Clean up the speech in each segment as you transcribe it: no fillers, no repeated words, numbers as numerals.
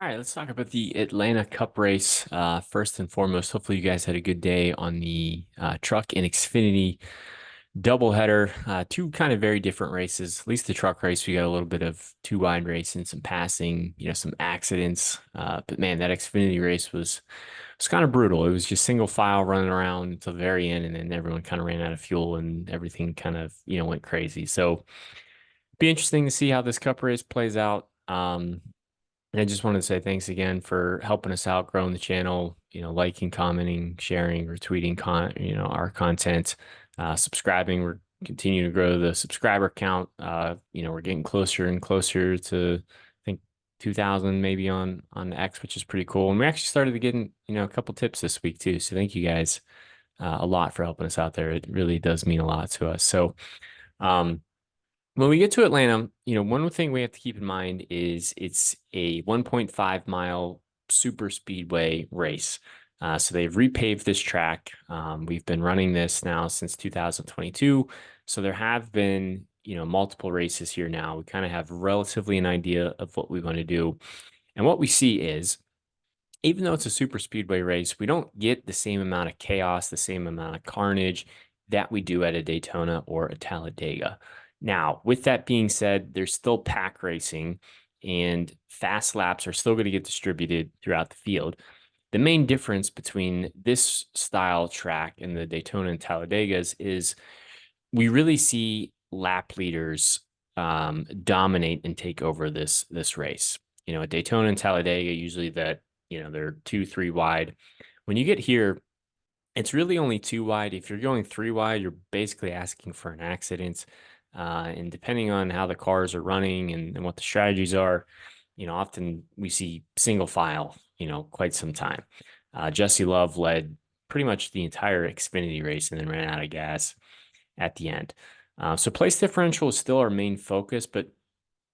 All right, let's talk about the Atlanta Cup race. First and foremost, hopefully you guys had a good day on the truck and Xfinity doubleheader. Two kind of very different races. At least the truck race, we got a little bit of two wide racing, some passing, some accidents. But man, that Xfinity race was kind of brutal. It was just single file running around until the very end, and then everyone kind of ran out of fuel and everything kind of went crazy. So be interesting to see how this Cup race plays out. And I just wanted to say thanks again for helping us out, growing the channel, liking, commenting, sharing, retweeting our content, subscribing. We're continuing to grow the subscriber count. We're getting closer and closer to, I think, 2,000 maybe on X, which is pretty cool. And we actually started to getting, a couple tips this week too. So thank you guys a lot for helping us out there. It really does mean a lot to us. So, um, when we get to Atlanta, one thing we have to keep in mind is it's a 1.5 mile super speedway race. So they've repaved this track. We've been running this now since 2022. So there have been, multiple races here now. We kind of have relatively an idea of what we want to do. And what we see is, even though it's a super speedway race, we don't get the same amount of chaos, the same amount of carnage that we do at a Daytona or a Talladega. Now, with that being said, there's still pack racing and fast laps are still going to get distributed throughout the field. The main difference between this style track and the Daytona and Talladegas is we really see lap leaders dominate and take over this race. At Daytona and Talladega, usually they're 2, 3 wide. When you get here, it's really only 2 wide. If you're going 3 wide, you're basically asking for an accident. And depending on how the cars are running and what the strategies are, often we see single file, quite some time. Jesse Love led pretty much the entire Xfinity race and then ran out of gas at the end. So place differential is still our main focus, but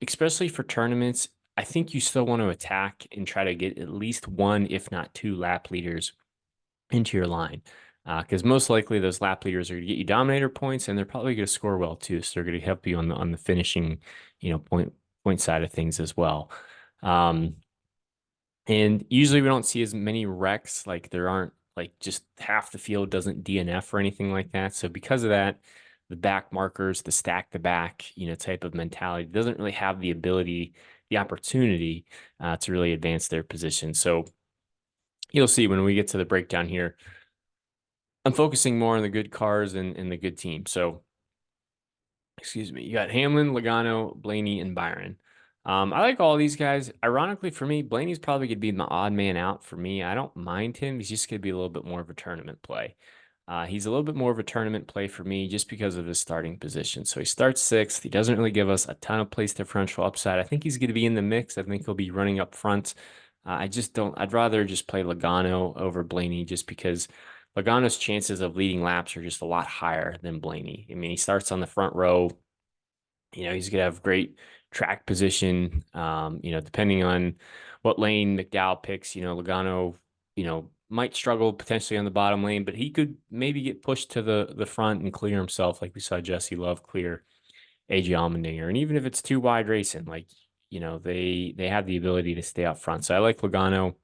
especially for tournaments, I think you still want to attack and try to get at least one, if not two, lap leaders into your line. Because most likely those lap leaders are going to get you dominator points, and they're probably going to score well too. So they're going to help you on the finishing, point side of things as well. And usually we don't see as many wrecks. Like there aren't like just half the field doesn't DNF or anything like that. So because of that, the back markers, the stack the back, type of mentality doesn't really have the ability, the opportunity to really advance their position. So you'll see when we get to the breakdown here, I'm focusing more on the good cars and the good team. So, excuse me, you got Hamlin, Logano, Blaney, and Byron. I like all these guys. Ironically for me, Blaney's probably going to be the odd man out for me. I don't mind him. He's just going to be a little bit more of a tournament play. He's a little bit more of a tournament play for me just because of his starting position. So he starts 6th. He doesn't really give us a ton of place differential upside. I think he's going to be in the mix. I think he'll be running up front. I just don't, I'd rather just play Logano over Blaney just because Logano's chances of leading laps are just a lot higher than Blaney. I mean, he starts on the front row. He's going to have great track position. Depending on what lane McDowell picks, Logano, might struggle potentially on the bottom lane, but he could maybe get pushed to the front and clear himself, like we saw Jesse Love clear AJ Allmendinger. And even if it's 2 wide racing, like, they have the ability to stay up front. So I like Logano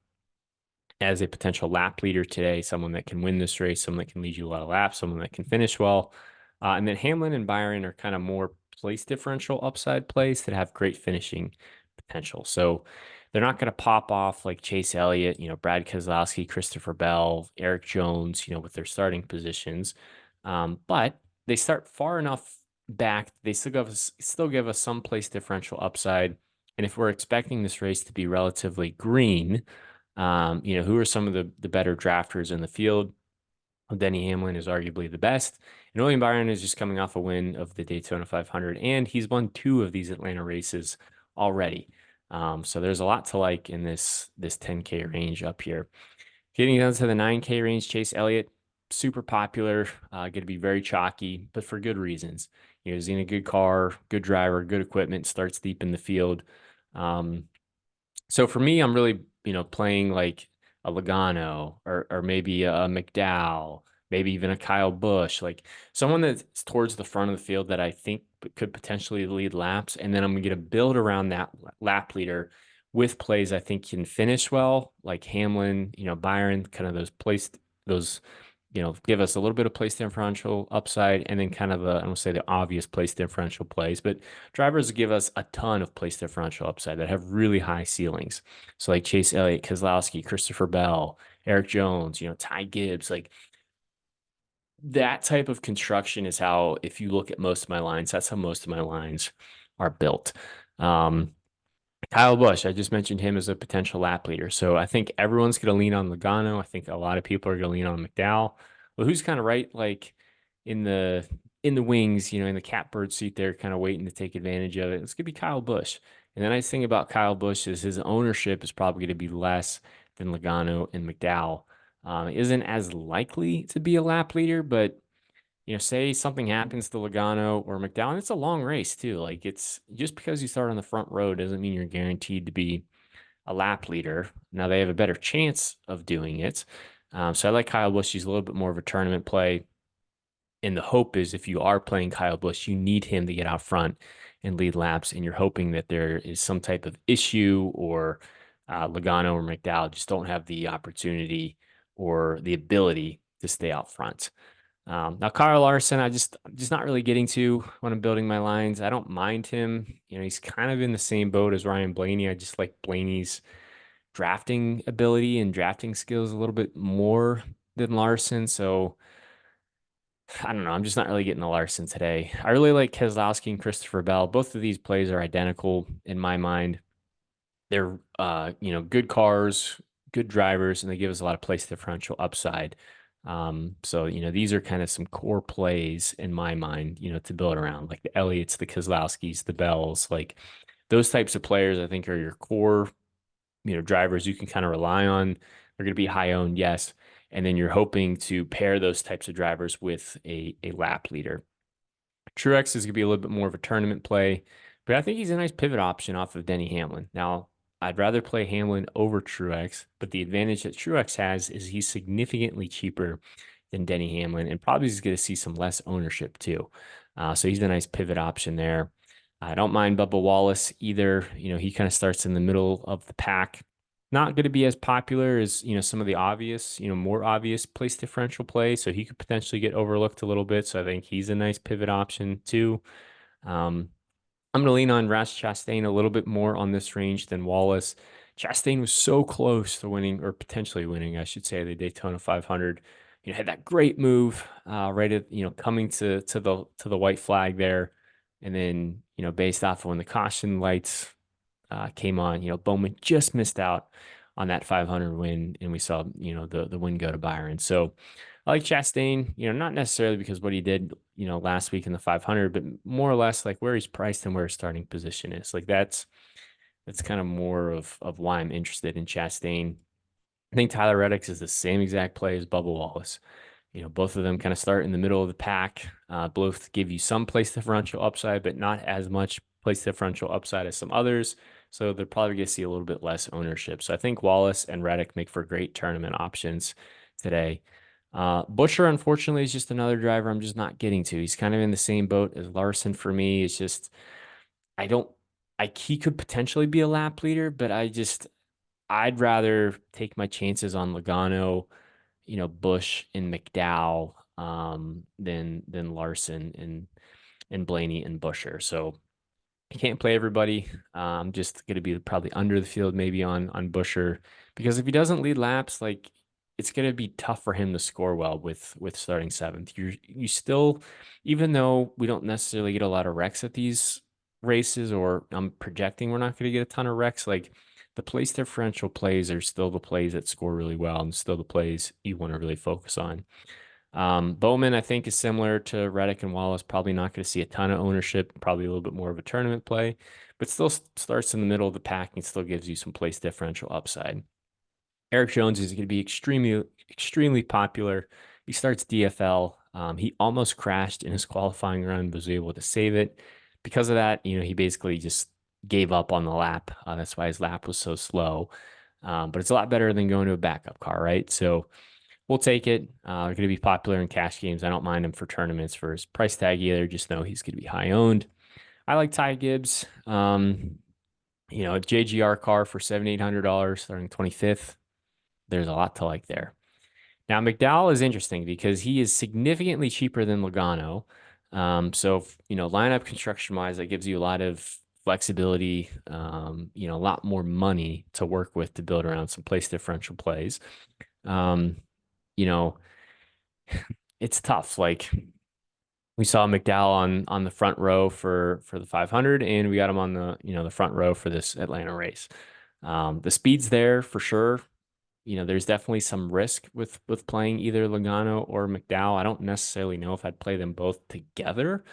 as a potential lap leader today, someone that can win this race, someone that can lead you a lot of laps, someone that can finish well. And then Hamlin and Byron are kind of more place differential upside plays that have great finishing potential. So they're not going to pop off like Chase Elliott, Brad Keselowski, Christopher Bell, Eric Jones, with their starting positions. But they start far enough back. They still give us some place differential upside. And if we're expecting this race to be relatively green, who are some of the better drafters in the field? Denny Hamlin is arguably the best. And William Byron is just coming off a win of the Daytona 500, and he's won 2 of these Atlanta races already. So there's a lot to like in this 10K range up here. Getting down to the 9K range, Chase Elliott, super popular, going to be very chalky, but for good reasons. He's in a good car, good driver, good equipment, starts deep in the field. So for me, I'm really, playing like a Logano or maybe a McDowell, maybe even a Kyle Busch, like someone that's towards the front of the field that I think could potentially lead laps. And then I'm going to build around that lap leader with plays I think can finish well, like Hamlin, Byron, kind of those, give us a little bit of place differential upside, and then kind of I don't say the obvious place differential plays, but drivers give us a ton of place differential upside that have really high ceilings. So like Chase Elliott, Keselowski, Christopher Bell, Eric Jones, Ty Gibbs, like that type of construction is how, if you look at most of my lines, that's how most of my lines are built. Um, Kyle Busch, I just mentioned him as a potential lap leader. So I think everyone's going to lean on Logano. I think a lot of people are going to lean on McDowell. Well, who's kind of right, like in the wings, in the catbird seat there, kind of waiting to take advantage of it. It's going to be Kyle Busch. And the nice thing about Kyle Busch is his ownership is probably going to be less than Logano and McDowell. Isn't as likely to be a lap leader, but say something happens to Logano or McDowell, and it's a long race too. Like it's just because you start on the front row doesn't mean you're guaranteed to be a lap leader. Now they have a better chance of doing it. So I like Kyle Busch. He's a little bit more of a tournament play. And the hope is if you are playing Kyle Busch, you need him to get out front and lead laps. And you're hoping that there is some type of issue or Logano or McDowell just don't have the opportunity or the ability to stay out front. Now Kyle Larson, I'm just not really getting to when I'm building my lines. I don't mind him. He's kind of in the same boat as Ryan Blaney. I just like Blaney's drafting ability and drafting skills a little bit more than Larson. So I don't know. I'm just not really getting the Larson today. I really like Keselowski and Christopher Bell. Both of these plays are identical in my mind. They're good cars, good drivers, and they give us a lot of place differential upside. So these are kind of some core plays in my mind, to build around, like the Elliots, the Keselowskis, the Bells, like those types of players. I think are your core, drivers you can kind of rely on. They're going to be high owned, yes, and then you're hoping to pair those types of drivers with a lap leader. Truex is going to be a little bit more of a tournament play, but I think he's a nice pivot option off of Denny Hamlin. Now, I'd rather play Hamlin over Truex, but the advantage that Truex has is he's significantly cheaper than Denny Hamlin and probably is going to see some less ownership too. So he's a nice pivot option there. I don't mind Bubba Wallace either. He kind of starts in the middle of the pack. Not going to be as popular as, some of the obvious, more obvious place differential play. So he could potentially get overlooked a little bit. So I think he's a nice pivot option too. Um, I'm going to lean on Ross Chastain a little bit more on this range than Wallace. Chastain was so close to winning, or potentially winning, I should say, the Daytona 500. Had that great move right at coming to the white flag there, and then based off of when the caution lights came on, Bowman just missed out on that 500 win, and we saw the win go to Byron. So I like Chastain, not necessarily because what he did, last week in the 500, but more or less like where he's priced and where his starting position is. Like that's kind of more of why I'm interested in Chastain. I think Tyler Reddick is the same exact play as Bubba Wallace. Both of them kind of start in the middle of the pack. Both give you some place differential upside, but not as much place differential upside as some others. So they're probably going to see a little bit less ownership. So I think Wallace and Reddick make for great tournament options today. Busher, unfortunately, is just another driver I'm just not getting to. He's kind of in the same boat as Larson for me. It's just, I don't, he could potentially be a lap leader, but I'd rather take my chances on Logano, Bush and McDowell, than Larson and Blaney and Busher. So I can't play everybody. I'm just going to be probably under the field maybe on Busher, because if he doesn't lead laps, like it's going to be tough for him to score well with starting seventh. You still, even though we don't necessarily get a lot of wrecks at these races, or I'm projecting we're not going to get a ton of wrecks, like the place differential plays are still the plays that score really well and still the plays you want to really focus on. Bowman, I think, is similar to Reddick and Wallace. Probably not going to see a ton of ownership, probably a little bit more of a tournament play, but still starts in the middle of the pack and still gives you some place differential upside. Eric Jones is going to be extremely, extremely popular. He starts DFL. He almost crashed in his qualifying run, but was able to save it. Because of that, he basically just gave up on the lap. That's why his lap was so slow. But it's a lot better than going to a backup car, right? So we'll take it. Going to be popular in cash games. I don't mind him for tournaments for his price tag either. Just know he's going to be high owned. I like Ty Gibbs. A JGR car for $7,800 starting 25th. There's a lot to like there. Now, McDowell is interesting because he is significantly cheaper than Logano. So, lineup construction wise, that gives you a lot of flexibility, a lot more money to work with to build around some place differential plays. Um, you know, it's tough. Like we saw McDowell on the front row for the 500, and we got him on the front row for this Atlanta race. The speed's there for sure. There's definitely some risk with playing either Logano or McDowell. I don't necessarily know if I'd play them both together.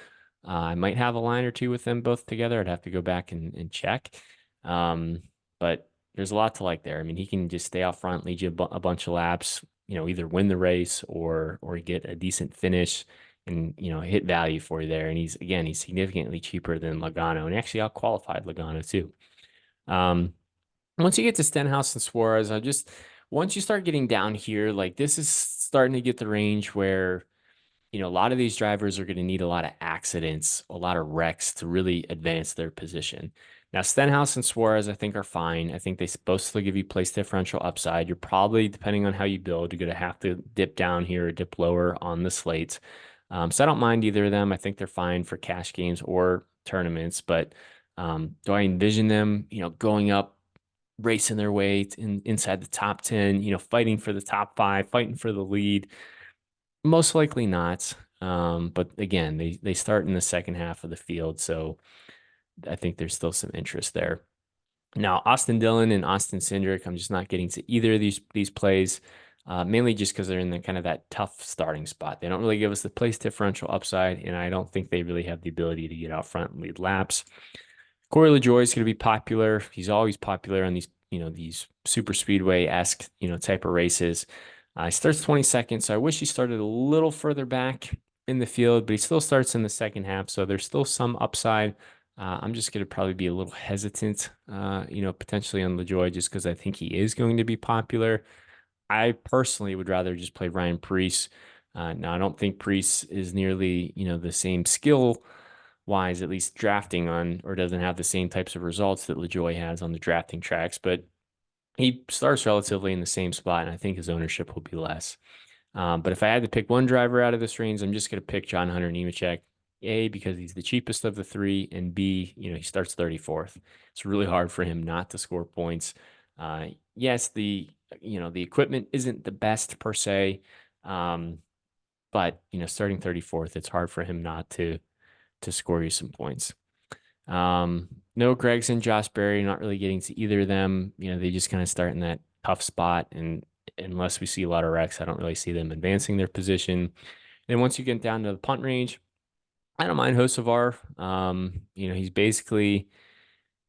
I might have a line or two with them both together. I'd have to go back and check. But there's a lot to like there. I mean, he can just stay out front, lead you a bunch of laps, either win the race or get a decent finish and, hit value for you there. And he's significantly cheaper than Logano and actually out qualified Logano too. Once you get to Stenhouse and Suarez, once you start getting down here, like this is starting to get the range where, a lot of these drivers are going to need a lot of accidents, a lot of wrecks to really advance their position. Now, Stenhouse and Suarez, I think, are fine. I think they both still give you place differential upside. You're probably, depending on how you build, you're going to have to dip down here or dip lower on the slates. So I don't mind either of them. I think they're fine for cash games or tournaments. But do I envision them, going up, racing their way inside the top 10, fighting for the top 5, fighting for the lead? Most likely not. But again, they start in the second half of the field, so I think there's still some interest there. Now, Austin Dillon and Austin Cindric, I'm just not getting to either of these plays, mainly just because they're in the kind of that tough starting spot. They don't really give us the place differential upside, and I don't think they really have the ability to get out front and lead laps. Corey LaJoie is going to be popular. He's always popular on these super speedway-esque, type of races. He starts 22nd, so I wish he started a little further back in the field, but he still starts in the second half, so there's still some upside. I'm just going to probably be a little hesitant, potentially on LaJoie just because I think he is going to be popular. I personally would rather just play Ryan Preece. Now, I don't think Preece is nearly, the same skill wise, at least drafting on, or doesn't have the same types of results that LaJoie has on the drafting tracks, but he starts relatively in the same spot, and I think his ownership will be less. But if I had to pick one driver out of this range, I'm just going to pick John Hunter Nemechek. A, because he's the cheapest of the three, and B, he starts 34th. It's really hard for him not to score points. Yes, the equipment isn't the best per se, but starting 34th, it's hard for him not to score you some points. No Gregson, Josh Berry, not really getting to either of them. They just kind of start in that tough spot, and unless we see a lot of wrecks, I don't really see them advancing their position. And once you get down to the punt range, I don't mind Hocevar. He's basically,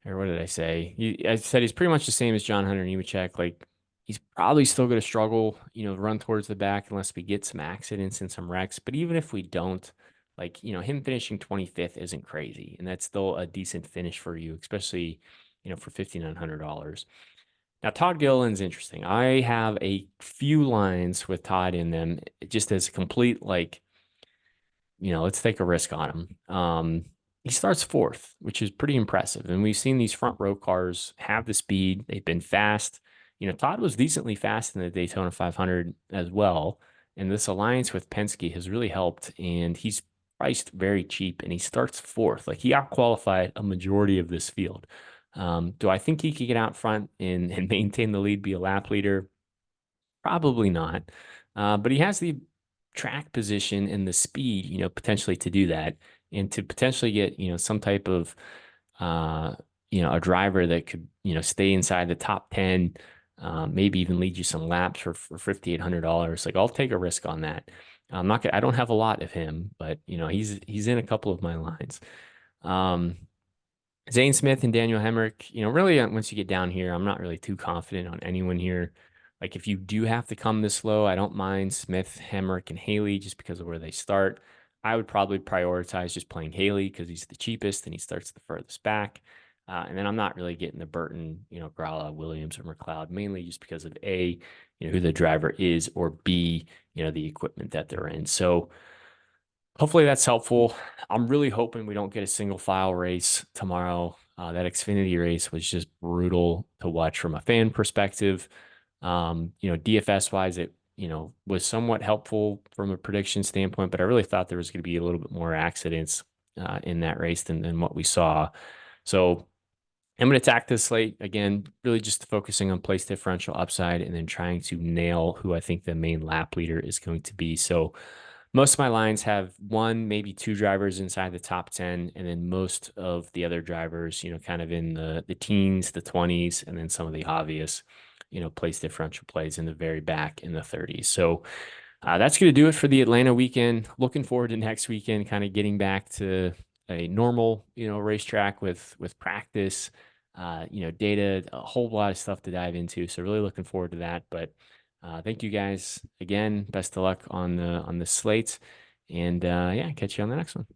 or what did I say? I said he's pretty much the same as John Hunter Nemechek. Like he's probably still going to struggle, run towards the back unless we get some accidents and some wrecks. But even if we don't, like, him finishing 25th isn't crazy. And that's still a decent finish for you, especially, for $5,900. Now, Todd Gilliland's interesting. I have a few lines with Todd in them just as a complete, like, let's take a risk on him. He starts 4th, which is pretty impressive. And we've seen these front row cars have the speed. They've been fast. Todd was decently fast in the Daytona 500 as well. And this alliance with Penske has really helped. And he's priced very cheap, and he starts 4th. Like he out-qualified a majority of this field. Do I think he could get out front and maintain the lead, be a lap leader? Probably not. But he has the track position and the speed, potentially to do that and to potentially get, some type of, a driver that could, stay inside the top 10, maybe even lead you some laps for $5,800. Like I'll take a risk on that. I don't have a lot of him, but he's in a couple of my lines. Zane Smith and Daniel Hemrick, really once you get down here, I'm not really too confident on anyone here. Like if you do have to come this low, I don't mind Smith, Hemrick, and Haley just because of where they start. I would probably prioritize just playing Haley because he's the cheapest and he starts the furthest back. And then I'm not really getting the Burton, Gralla, Williams, or McLeod, mainly just because of A, who the driver is, or B, the equipment that they're in. So hopefully that's helpful. I'm really hoping we don't get a single file race tomorrow. That Xfinity race was just brutal to watch from a fan perspective. DFS wise, it, was somewhat helpful from a prediction standpoint, but I really thought there was going to be a little bit more accidents in that race than what we saw. So I'm going to attack this slate again, really just focusing on place differential upside and then trying to nail who I think the main lap leader is going to be. So most of my lines have one, maybe two drivers inside the top 10, and then most of the other drivers, kind of in the teens, the 20s, and then some of the obvious, place differential plays in the very back in the 30s. So that's going to do it for the Atlanta weekend. Looking forward to next weekend, kind of getting back to a normal, racetrack with practice, data, a whole lot of stuff to dive into. So really looking forward to that. But thank you guys again. Best of luck on the slate, and yeah, catch you on the next one.